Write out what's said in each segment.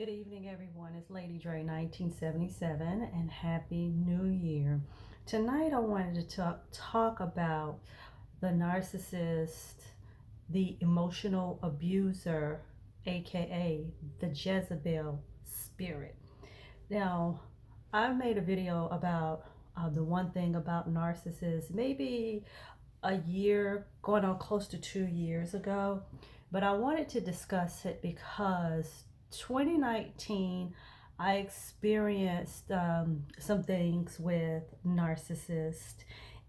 Good evening, everyone. It's Lady Dre 1977, and Happy New Year. Tonight, I wanted to talk about the narcissist, the emotional abuser, aka the Jezebel spirit. Now, I made a video about the one thing about narcissists maybe a year, going on close to 2 years ago, but I wanted to discuss it because 2019 I experienced some things with narcissist,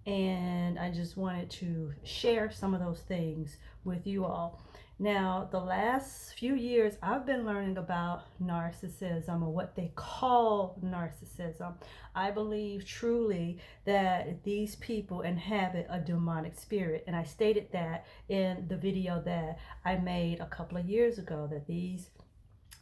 and I just wanted to share some of those things with you all. Now, the last few years, I've been learning about narcissism, or what they call narcissism. I believe truly that these people inhabit a demonic spirit, and I stated that in the video that I made a couple of years ago, that these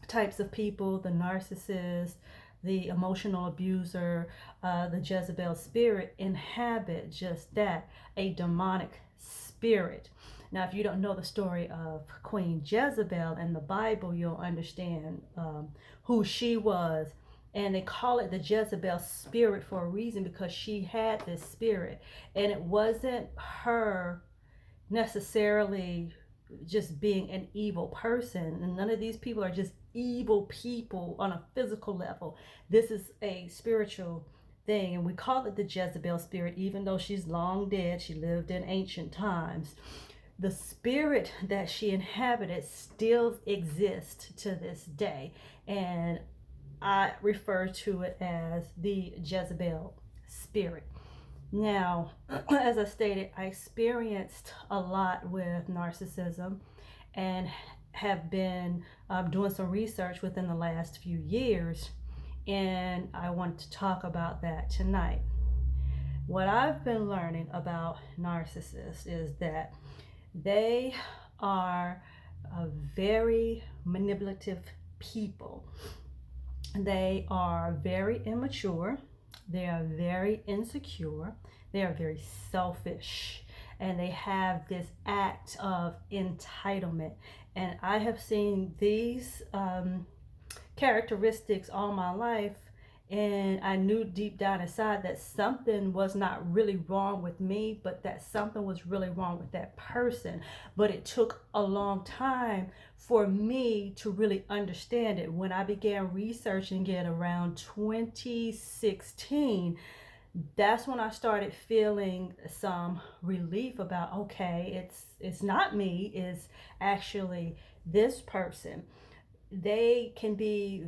types of people, the narcissist, the emotional abuser, the Jezebel spirit, inhabit just that, a demonic spirit. Now, if you don't know the story of Queen Jezebel in the Bible, you'll understand who she was. And they call it the Jezebel spirit for a reason, because she had this spirit. And it wasn't her necessarily just being an evil person. And none of these people are just evil people on a physical level. This is a spiritual thing, and we call it the Jezebel spirit, even though she's long dead. She lived in ancient times. The spirit that she inhabited still exists to this day, and I refer to it as the Jezebel spirit. Now, as I stated, I experienced a lot with narcissism and have been doing some research within the last few years, and I want to talk about that tonight. What I've been learning about narcissists is that they are a very manipulative people. They are very immature. They are very insecure. They are very selfish. And they have this act of entitlement. And I have seen these characteristics all my life, and I knew deep down inside that something was not really wrong with me, but that something was really wrong with that person. But it took a long time for me to really understand it. When I began researching it around 2016, that's when I started feeling some relief about, okay, it's not me, it's actually this person. They can be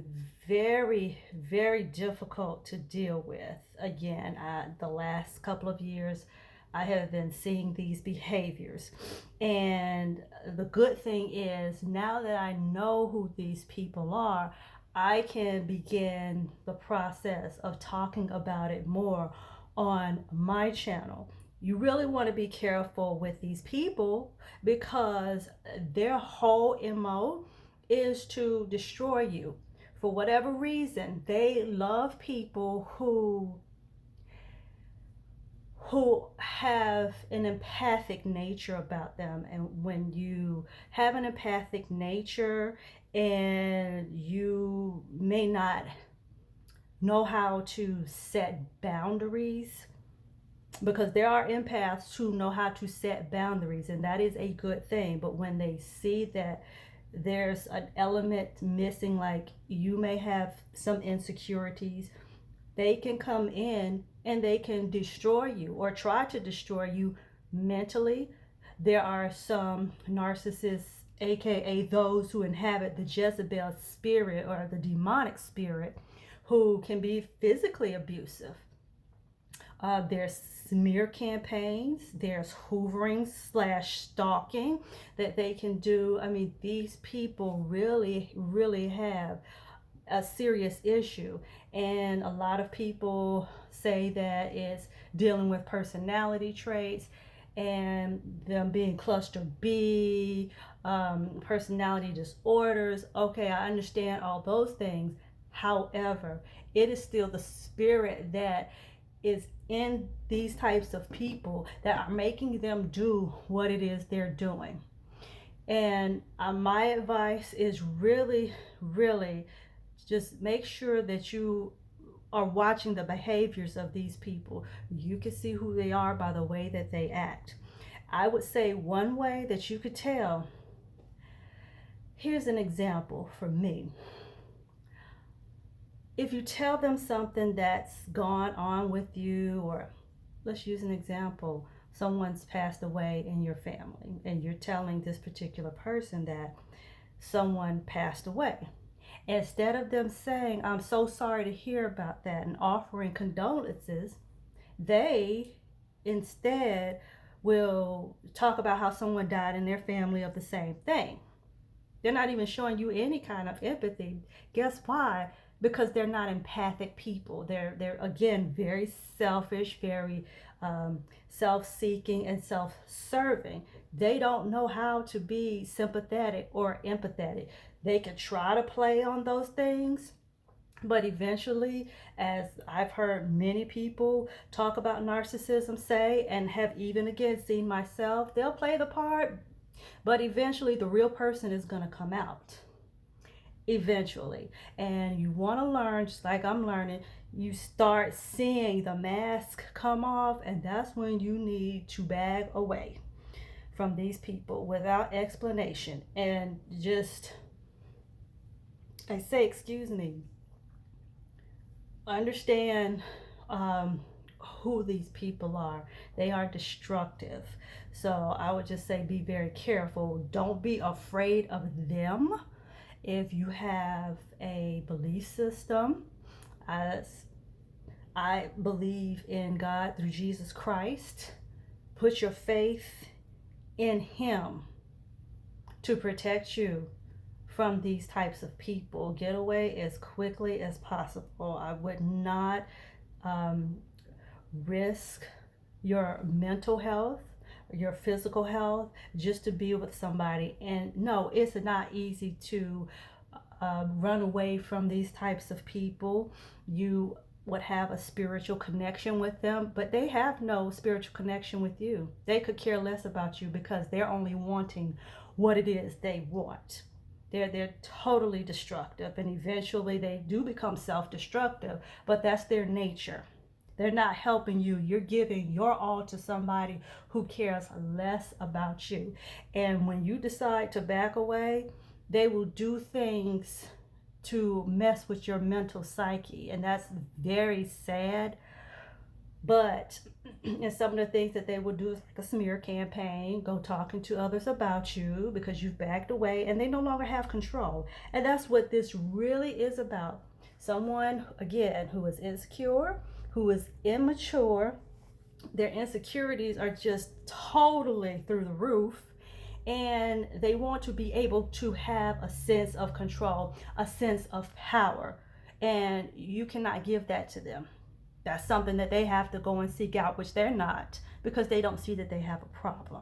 very, very difficult to deal with. Again, the last couple of years, I have been seeing these behaviors. And the good thing is, now that I know who these people are, I can begin the process of talking about it more on my channel. You really want to be careful with these people, because their whole MO is to destroy you. For whatever reason, they love people who have an empathic nature about them. And when you have an empathic nature and you may not know how to set boundaries, because there are empaths who know how to set boundaries, and that is a good thing. But when they see that there's an element missing, like you may have some insecurities, they can come in and they can destroy you or try to destroy you mentally. There are some narcissists, aka those who inhabit the Jezebel spirit or the demonic spirit, who can be physically abusive. There's smear campaigns, there's hoovering / stalking that they can do. I mean, these people really, really have a serious issue. And a lot of people say that it's dealing with personality traits and them being cluster B, personality disorders. Okay, I understand all those things. However, it is still the spirit that is in these types of people that are making them do what it is they're doing. And my advice is really, really Just make sure that you are watching the behaviors of these people. You can see who they are by the way that they act. I would say one way that you could tell, here's an example for me. If you tell them something that's gone on with you, or let's use an example, someone's passed away in your family, and you're telling this particular person that someone passed away. Instead of them saying, I'm so sorry to hear about that, and offering condolences, they instead will talk about how someone died in their family of the same thing. They're not even showing you any kind of empathy. Guess why? Because they're not empathic people. They're again very selfish, very self-seeking and self-serving. They don't know how to be sympathetic or empathetic. They can try to play on those things, but eventually, as I've heard many people talk about narcissism say, and have even again seen myself, they'll play the part, but eventually the real person is going to come out. Eventually. And you want to learn, just like I'm learning, you start seeing the mask come off, and that's when you need to back away from these people without explanation. And just, I say, excuse me, understand who these people are. They are destructive. So I would just say be very careful. Don't be afraid of them. If you have a belief system, as I believe in God through Jesus Christ, put your faith in Him to protect you from these types of people. Get away as quickly as possible. I would not risk your mental health, your physical health, just to be with somebody. And no, it's not easy to run away from these types of people. You would have a spiritual connection with them, but they have no spiritual connection with you. They could care less about you because they're only wanting what it is they want. They're totally destructive, and eventually they do become self-destructive, but that's their nature. They're not helping you. You're giving your all to somebody who cares less about you. And when you decide to back away, they will do things to mess with your mental psyche. And that's very sad. But and some of the things that they will do is like a smear campaign, go talking to others about you because you've backed away, and they no longer have control. And that's what this really is about. Someone, again, who is insecure, who is immature, their insecurities are just totally through the roof, and they want to be able to have a sense of control, a sense of power, and you cannot give that to them. That's something that they have to go and seek out, which they're not, because they don't see that they have a problem.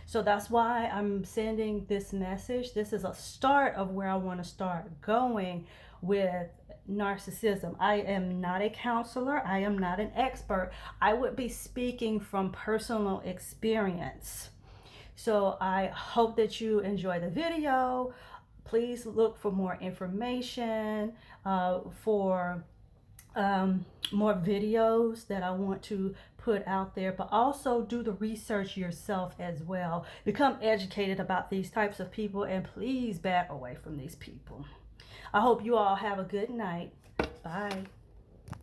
So that's why I'm sending this message. This is a start of where I want to start going with narcissism. I am not a counselor. I am not an expert. I would be speaking from personal experience. So I hope that you enjoy the video. Please look for more information, for more videos that I want to put out there, but also do the research yourself as well. Become educated about these types of people, and please back away from these people. I hope you all have a good night. Bye.